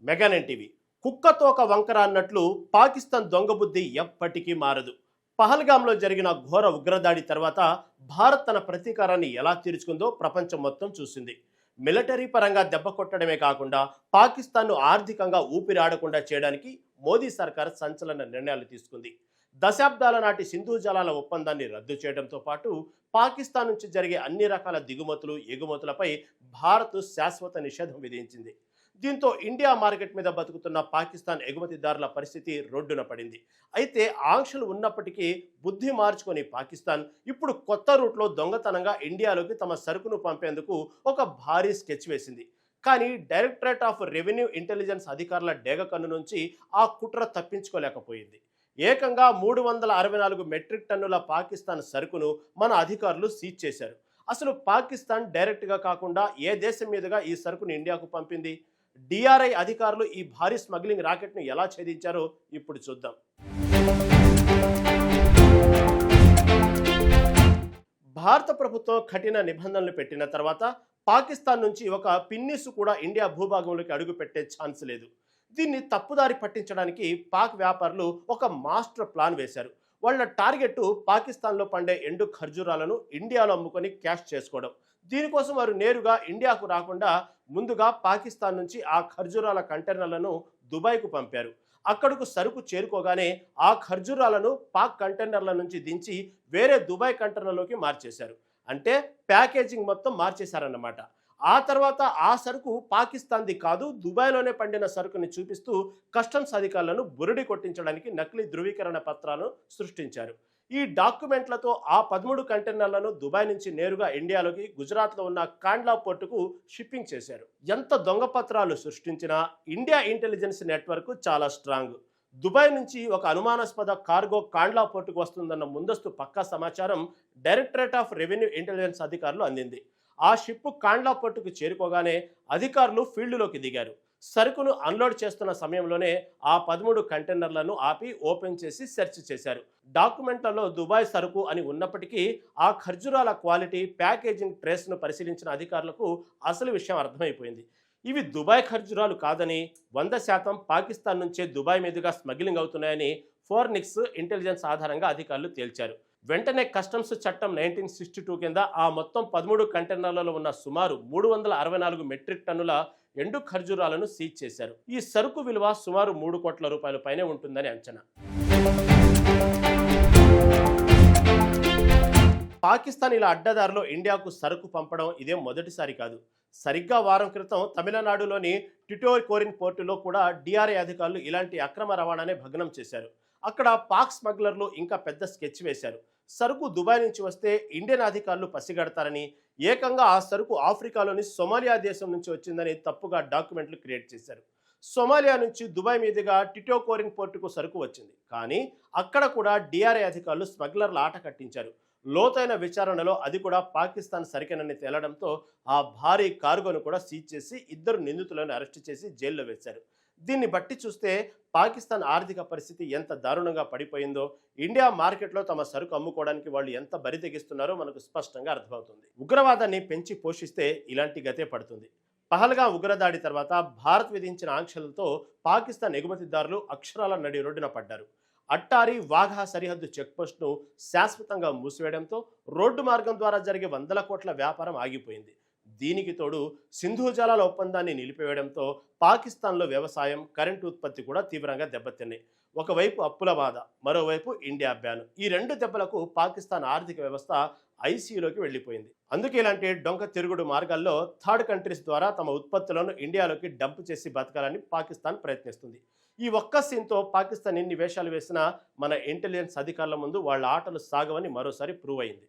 మెగానెన్ TV కుక్కతోక వంకర అన్నట్లు పాకిస్తాన్ దొంగబుద్ధి ఎప్పటికీ మారదు. పహల్గామ్లో జరిగిన ఘోర ఉగ్రదాడి తర్వాత భారత్ తన ప్రతీకారాన్ని ఎలా తీర్చుకుందో ప్రపంచం మొత్తం చూసింది. మిలిటరీ పరంగా దెబ్బ కొట్టడమే కాకుండా పాకిస్తాన్ను ఆర్థికంగా ఊపిరాడకుండా చేయడానికి మోదీ సర్కార్ సంచలన నిర్ణయాలు తీసుకుంది. దశాబ్దాల నాటి సింధు జలాల ఒప్పందాన్ని రద్దు చేయడంతో పాటు పాకిస్తాన్ నుంచి జరిగే అన్ని రకాల దిగుమతులు ఎగుమతులపై భారత్ శాశ్వత నిషేధం విధించింది. దీంతో ఇండియా మార్కెట్ మీద బతుకుతున్న పాకిస్తాన్ ఎగుమతిదారుల పరిస్థితి రోడ్డున పడింది. అయితే ఆంక్షలు ఉన్నప్పటికీ బుద్ధి మార్చుకొని పాకిస్తాన్ ఇప్పుడు కొత్త రూట్లో దొంగతనంగా ఇండియాలోకి తమ సరుకును పంపేందుకు ఒక భారీ స్కెచ్ వేసింది. కానీ డైరెక్టరేట్ ఆఫ్ రెవెన్యూ ఇంటెలిజెన్స్ అధికారుల డేగ కన్ను నుంచి ఆ కుట్ర తప్పించుకోలేకపోయింది. ఏకంగా 364 మెట్రిక్ టన్నుల పాకిస్తాన్ సరుకును మన అధికారులు సీజ్ చేశారు. అసలు పాకిస్తాన్ డైరెక్ట్గా కాకుండా ఏ దేశం మీదుగా ఈ సరుకును ఇండియాకు పంపింది? డిఆర్ఐ అధికారులు ఈ భారీ స్మగ్లింగ్ రాకెట్ను ఎలా ఛేదించారో ఇప్పుడు చూద్దాం. భారత ప్రభుత్వం కఠిన నిబంధనలు పెట్టిన తర్వాత పాకిస్తాన్ నుంచి ఒక పిన్నిసు కూడా ఇండియా భూభాగంలోకి అడుగుపెట్టే ఛాన్స్ లేదు. దీన్ని తప్పుదారి పట్టించడానికి పాక్ వ్యాపారులు ఒక మాస్టర్ ప్లాన్ వేశారు. వాళ్ళ టార్గెట్ పాకిస్తాన్లో పండే ఎండు ఖర్జూరాలను ఇండియాలో అమ్ముకొని క్యాష్ చేసుకోవడం. దీనికోసం వారు నేరుగా ఇండియాకు రాకుండా ముందుగా పాకిస్తాన్ నుంచి ఆ ఖర్జూరాల కంటైనర్లను దుబాయ్కు పంపారు. అక్కడకు సరుకు చేరుకోగానే ఆ ఖర్జూరాలను పాక్ కంటైనర్ల నుంచి దించి వేరే దుబాయ్ కంటైనర్లోకి మార్చేశారు. అంటే ప్యాకేజింగ్ మొత్తం మార్చేశారన్నమాట. ఆ తర్వాత ఆ సరుకు పాకిస్తాన్ది కాదు, దుబాయ్లోనే పండిన సరుకుని చూపిస్తూ కస్టమ్స్ అధికారులను బురిడి కొట్టించడానికి నకిలీ ధృవీకరణ పత్రాలను సృష్టించారు. ఈ డాక్యుమెంట్లతో ఆ 13 కంటైనర్లను దుబాయ్ నుంచి నేరుగా ఇండియాలోకి గుజరాత్లో ఉన్న కాండ్లా పోర్టుకు షిప్పింగ్ చేశారు. ఎంత దొంగ పత్రాలు సృష్టించినా ఇండియా ఇంటెలిజెన్స్ నెట్వర్క్ చాలా స్ట్రాంగ్. దుబాయ్ నుంచి ఒక అనుమానాస్పద కార్గో కాండ్లా పోర్టుకు వస్తుందన్న ముందస్తు పక్కా సమాచారం డైరెక్టరేట్ ఆఫ్ రెవెన్యూ ఇంటెలిజెన్స్ అధికారులు అందింది. ఆ షిప్ కాండ్లా పోర్టుకు చేరుకోగానే అధికారులు ఫీల్డ్లోకి దిగారు. సరుకును అన్లోడ్ చేస్తున్న సమయంలోనే ఆ 13 కంటైనర్లను ఆపి ఓపెన్ చేసి సెర్చ్ చేశారు. డాక్యుమెంట్లలో దుబాయ్ సరుకు అని ఉన్నప్పటికీ ఆ ఖర్జూరాల క్వాలిటీ, ప్యాకేజింగ్ ట్రేస్ను పరిశీలించిన అధికారులకు అసలు విషయం అర్థమైపోయింది. ఇవి దుబాయ్ ఖర్జూరాలు కాదని 100% పాకిస్తాన్ నుంచే దుబాయ్ మీదుగా స్మగ్లింగ్ అవుతున్నాయని ఫోరెన్సిక్ ఇంటెలిజెన్స్ ఆధారంగా అధికారులు తేల్చారు. వెంటనే కస్టమ్స్ చట్టం 1962 కింద ఆ మొత్తం 13 కంటైనర్లలో ఉన్న సుమారు 364 మెట్రిక్ టన్నుల ఎండు ఖర్జూరాలను సీజ్ చేశారు. ఈ సరుకు విలువ సుమారు 3 కోట్ల రూపాయల పైనే ఉంటుందని అంచనా. పాకిస్తాన్ ఇలా అడ్డదారిలో ఇండియాకు సరుకు పంపడం ఇదే మొదటిసారి కాదు. సరిగ్గా వారం క్రితం తమిళనాడులోని టిటోకోరిన్ పోర్టులో కూడా డిఆర్ఐ అధికారులు ఇలాంటి అక్రమ రవాణానే భగ్నం చేశారు. అక్కడ పాక్ స్మగ్లర్లు ఇంకా పెద్ద స్కెచ్ వేశారు. సరుకు దుబాయ్ నుంచి వస్తే ఇండియన్ అధికారులు పసిగడతారని, ఏకంగా ఆ సరుకు ఆఫ్రికాలోని సొమాలియా దేశం నుంచి వచ్చిందని తప్పుగా డాక్యుమెంట్లు క్రియేట్ చేశారు. సొమాలియా నుంచి దుబాయ్ మీదుగా టిటోకోరిన్ పోర్టుకు సరుకు వచ్చింది. కానీ అక్కడ కూడా డిఆర్ఐ అధికారులు స్మగ్లర్ల ఆట కట్టించారు. లోతైన విచారణలో అది కూడా పాకిస్తాన్ సరికేనని తేలడంతో ఆ భారీ కార్గోను కూడా సీజ్ చేసి 2 నిందితులను అరెస్టు చేసి జైల్లో వేశారు. దీన్ని బట్టి చూస్తే పాకిస్తాన్ ఆర్థిక పరిస్థితి ఎంత దారుణంగా పడిపోయిందో, ఇండియా మార్కెట్లో తమ సరుకు అమ్ముకోవడానికి వాళ్ళు ఎంత బరితెగిస్తున్నారో మనకు స్పష్టంగా అర్థమవుతుంది. ఉగ్రవాదాన్ని పెంచి పోషిస్తే ఇలాంటి గతే పడుతుంది. పహల్గాం ఉగ్రదాడి తర్వాత భారత్ విధించిన ఆంక్షలతో పాకిస్తాన్ ఎగుమతిదారులు అక్షరాల నడి రోడ్డున పడ్డారు. అట్టారీ, వాఘా సరిహద్దు చెక్పోస్ట్ను శాశ్వతంగా మూసివేయడంతో రోడ్డు మార్గం ద్వారా జరిగే 100 కోట్ల వ్యాపారం ఆగిపోయింది. దీనికి తోడు సింధు జలాల ఒప్పందాన్ని నిలిపివేయడంతో పాకిస్తాన్లో వ్యవసాయం, కరెంటు ఉత్పత్తి కూడా తీవ్రంగా దెబ్బతిన్నాయి. ఒకవైపు అప్పుల బాధ, మరోవైపు ఇండియా బ్యాన్. ఈ 2 దెబ్బలకు పాకిస్తాన్ ఆర్థిక వ్యవస్థ ఐసీయూలోకి వెళ్ళిపోయింది. అందుకే ఇలాంటి డొంక తిరుగుడు మార్గాల్లో థర్డ్ కంట్రీస్ ద్వారా తమ ఉత్పత్తులను ఇండియాలోకి డంప్ చేసి బతకాలని పాకిస్తాన్ ప్రయత్నిస్తుంది. ఈ ఒక్క సీన్తో పాకిస్తాన్ ఎన్ని వేషాలు వేసినా మన ఇంటెలిజెన్స్ అధికారుల ముందు వాళ్ళ ఆటలు సాగవని మరోసారి ప్రూవ్ అయింది.